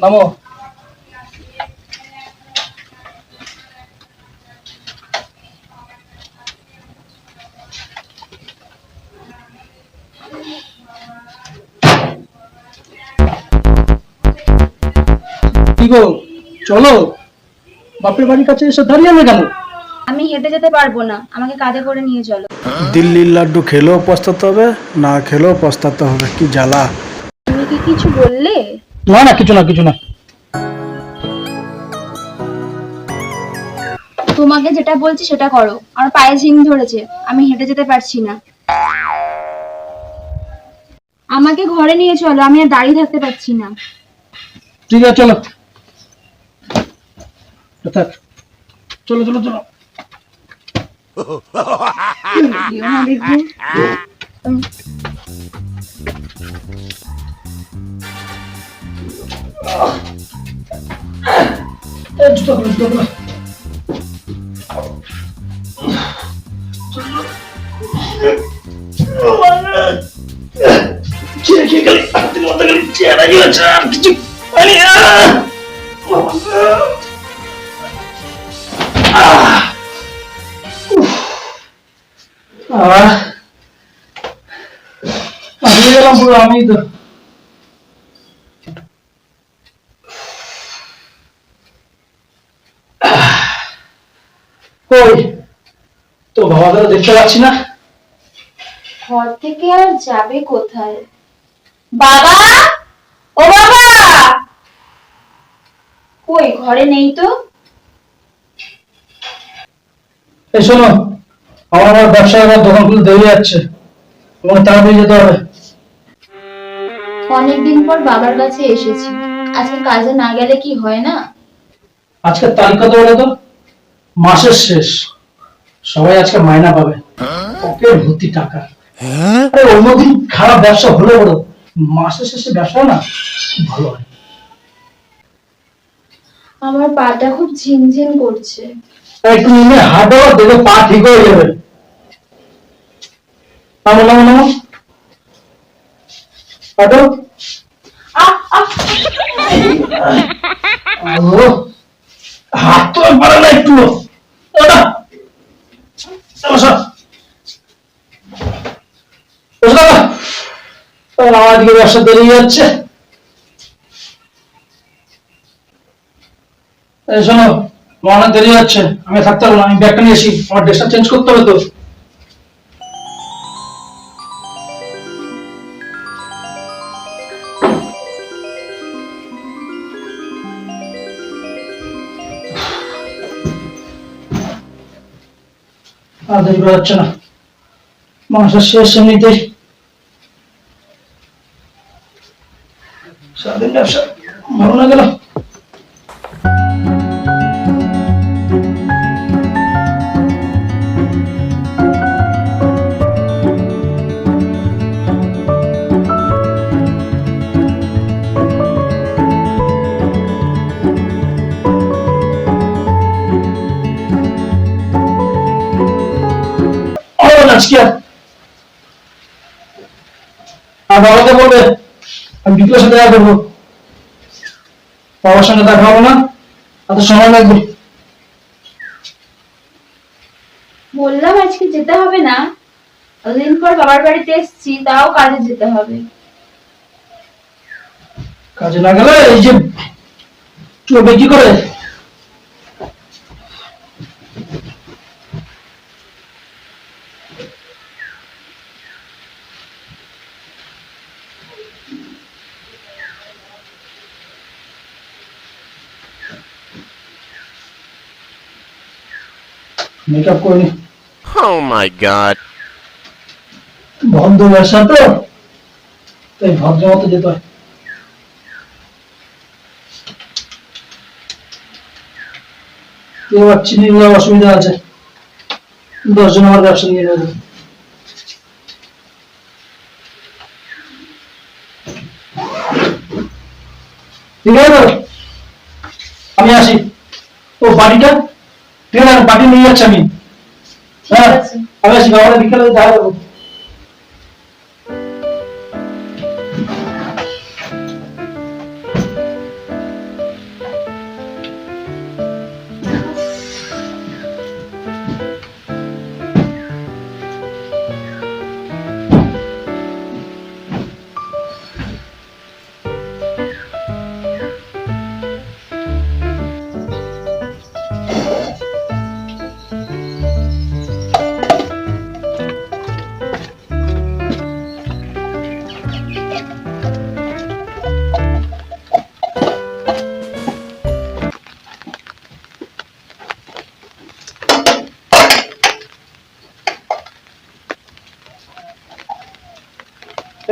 নামো। কি গো, চলো। বাপের বাড়ির কাছে এসে দাঁড়িয়ে আমি কেন? আমি হেঁটে যেতে পারবো না, আমাকে কাঁধে করে নিয়ে চলো। দিল্লির লাড্ডু খেলেও পস্তাতে হবে, না খেলেও পস্তাতে হবে, কি জ্বালা। তুমি কি কিছু বললে? না না, কিছু না কিছু না। তোমাকে যেটা বলছি সেটা করো। আমার পায়ে ঝিম ধরেছে, আমি হেঁটে যেতে পারছি না। আমাকে ঘরে নিয়ে চলো, আমি আর দাঁড়িয়ে থাকতে পারছি না। ঠিক আছে চলো। থাক। চলো চলো চলো। দিও না দেখবো। জুতো খুলো, জুতো খুলো। খেয়ে খেয়ে গেলি, হাতের মতো গেলি, চেহারা গেছে, আর কিছু পানি। হারিয়ে গেলাম পুরো আমি তো। কই তো বাবাকে দেখতে পাচ্ছি না। ঘর থেকে আর যাবে কোথায়? বাবা, ও বাবা, কই ঘরে নেই তো। এই শোনো, আমার ব্যবসা, আমার দোকান খুলে দেরি যাচ্ছে, তোমার তাড়াতাড়ি যেতে হবে। অনেকদিন পর বাবার কাছে এসেছি, আজকে কাজে না গেলে কি হয় না? আজকে তারিখ কত বলো তো? মাসের শেষ, সবাই আজকে মাইনা পাবে, ওকে ভর্তি টাকা। আরে অন্যদিন খারাপ ব্যবসা হলে বড়, মাসের শেষে ব্যবসা না খুব ভালো হয়। আমার পাটা খুব ঝিনঝিন করছে। একটু নিয়ে হাঁটো, দেখে পা ঠিক হয়ে যাবে। নামো নামো নামো, হাঁটো। হাত তো পারে না একটু। আমার দিকে ব্যবসা দেরি যাচ্ছে। শোনো, অনেক দেরি যাচ্ছে, আমি থাকতে পারবো না, আমি ব্যাগটা নিয়ে আসি, আমার ড্রেসটা চেঞ্জ করতে হবে তো। আর দেরি করা যাচ্ছে না, মাসের শেষ এমনিতেই। সারাদিন ব্যবসা ভালো না গেল। আজকে আর বাবাকে বলবে আমি বিকেলের সাথে দেখা করবো, বাবার সঙ্গে দেখা হবো না, এত সময় লাগবে। বললাম আজকে যেতে হবে না, অতদিন পর বাবার বাড়িতে এসেছি, তাও কাজে যেতে হবে। কাজে না গেলে এই যে চলবে কি করে? মেকআপ করিনি। Oh my god. ভদ্র ব্যবসা তো, তাই ভদ্র মতো যেতে হয়। এবার চিনি নেওয়ার অসুবিধা আছে, 10 জন আমার ব্যবসা নিয়ে যাবে। ঠিক আছে, আমি আসি। ও বাড়িটা ঠিক আছে, বাড়ি নিয়ে যাচ্ছি আমি। হ্যাঁ আমি আসি, বাবা বিকেলে দেখা করবো।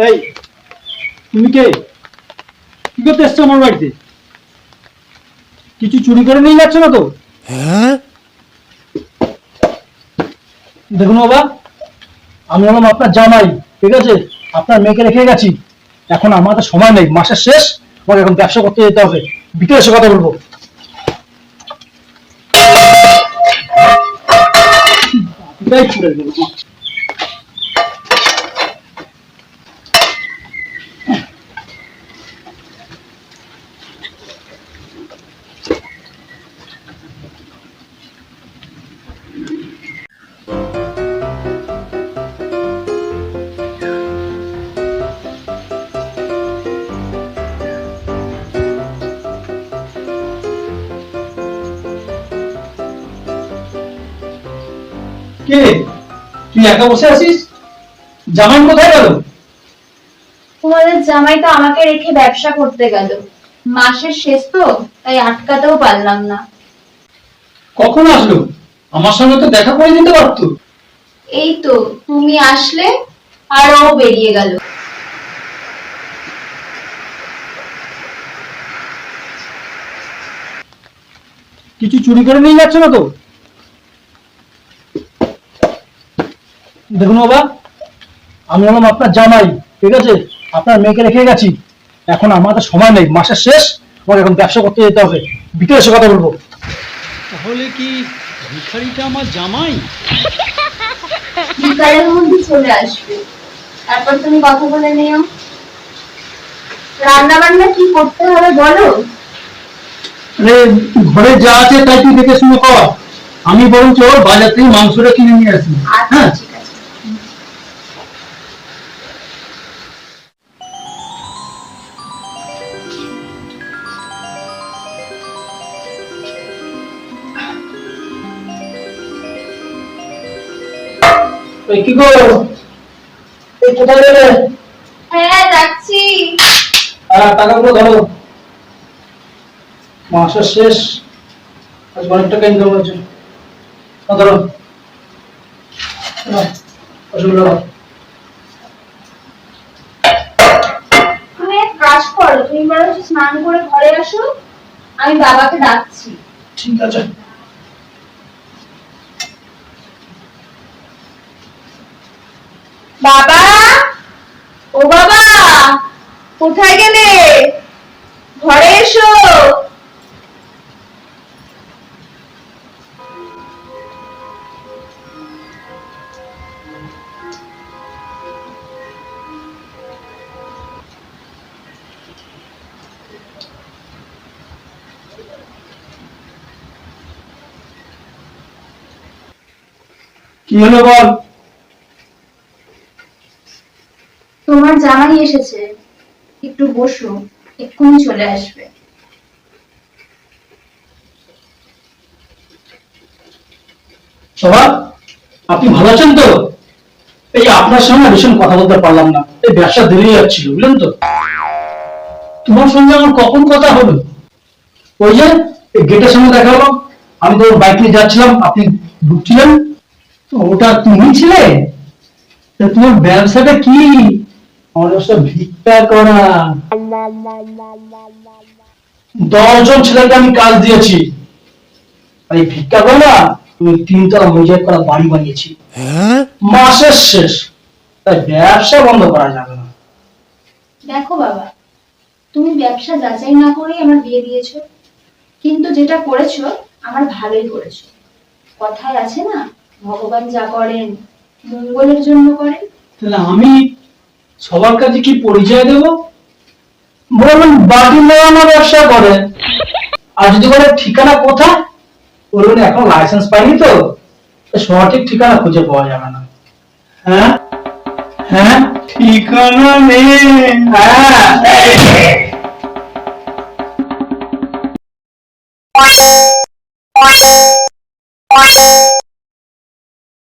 এই তুমি কে? কি করতে এসছো আমার বাড়িতে? কিছু চুরি করে নিয়ে যাচ্ছ না তো? দেখুন বাবা, আমি হলাম আপনার জামাই, ঠিক আছে? আপনার মেয়েকে রেখে গেছি, এখন আমার তো সময় নেই, মাসের শেষ, আমাকে এখন ব্যবসা করতে যেতে হবে। বিকেলে এসে কথা বলবো। এটাই ছুড়ে দেবো। কে? তুই একা বসে আছিস? জামাই কোথায় গেল? তোমাদের জামাই তো আমাকে রেখে ব্যবসা করতে গেল, মাসের শেষ তো তাই আটকাতেও পারলাম না। কখন আসলো? আমার সঙ্গে তো দেখা করে দিতে পারতো। এই তো তুমি আসলে আর ও বেরিয়ে গেল। কিছু চুরি করে নিয়ে যাচ্ছ না তো? দেখুন বাবা, আমি হলাম আপনার জামাই, ঠিক আছে? আপনার মেয়েকে রেখে গেছি, এখন আমার তো সময় নেই, মাসের শেষ, আমাকে এখন ব্যবসা করতে যেতে হবে। বিকেলে এসে কথা বলবো। তাহলে কি ভিখারিটা আমার জামাই? বিকালের মধ্যে চলে আসবে, তারপর তুমি কথা বলে নিও। রান্না বান্না কি করতে হবে বলো? আরে ঘরে যা আছে তাই তুই দেখে শুনে কর, আমি বরঞ্চ বাজার থেকে মাংসটা কিনে নিয়ে আসি। আচ্ছা হ্যাঁ, ঠিক আছে। এই কি গো, এই কোথায় গেলে? হ্যাঁ যাচ্ছি। টাকাগুলো ধরো, মাসের শেষ, আজ অনেক টাকা ইনকাম হয়েছে। ধরো, অসুবিধা নেই। তুমি এক কাজ করো, তুমি বরঞ্চ স্নান করে ঘরে আসো, আমি বাবাকে ডাকছি। ঠিক আছে। বাবা, ও বাবা, কোথায় গেলে? ঘরে এসো। কি হলো বল? তোমার জামাই এসেছে, একটু বসো, এক্ষুনি চলে আসবে। সবার, আপনি ভালো আছেন তো? এই আপনার সঙ্গে ভীষণ কথা বলতে পারলাম না, এই ব্যবসা দেরি যাচ্ছিল, বুঝলেন তো? তোমার সঙ্গে আমার কখন কথা হলো? ওই যে গেটের সামনে দেখা হলো, আমি তো বাইক নিয়ে যাচ্ছিলাম, আপনি ঢুকছিলেন। তো ওটা তুমি ছিলে? তা তোমার ব্যবসাটা কি? আমার ব্যবসা ভিক্ষা করা। 10 জন ছেলেকে আমি কাজ দিয়েছি, আর এই ভিক্ষা করে না তুমি 3 তলা মজুর করা বাড়ি বানিয়েছি। মাসের শেষ, তাই ব্যবসা বন্ধ করা যাবে না। দেখো বাবা, তুমি ব্যবসা যাচাই না করেই আমার বিয়ে দিয়েছো, কিন্তু যেটা করেছো আমার ভালোই করেছো। কথায় আছে না, ভগবান যা করেন মঙ্গলের জন্য করেন। তাহলে আমি সবার কাছে কি পরিচয় দেব? বলবেন বাড়ি নেওয়ানো ব্যবসা করে, আর যদি বলে ঠিকানা কোথায়, বলবেন এখন লাইসেন্স পাইনি তো, সঠিক ঠিকানা খুঁজে পাওয়া যাবে না। হ্যাঁ হ্যাঁ, ঠিকানা নেই। হ্যাঁ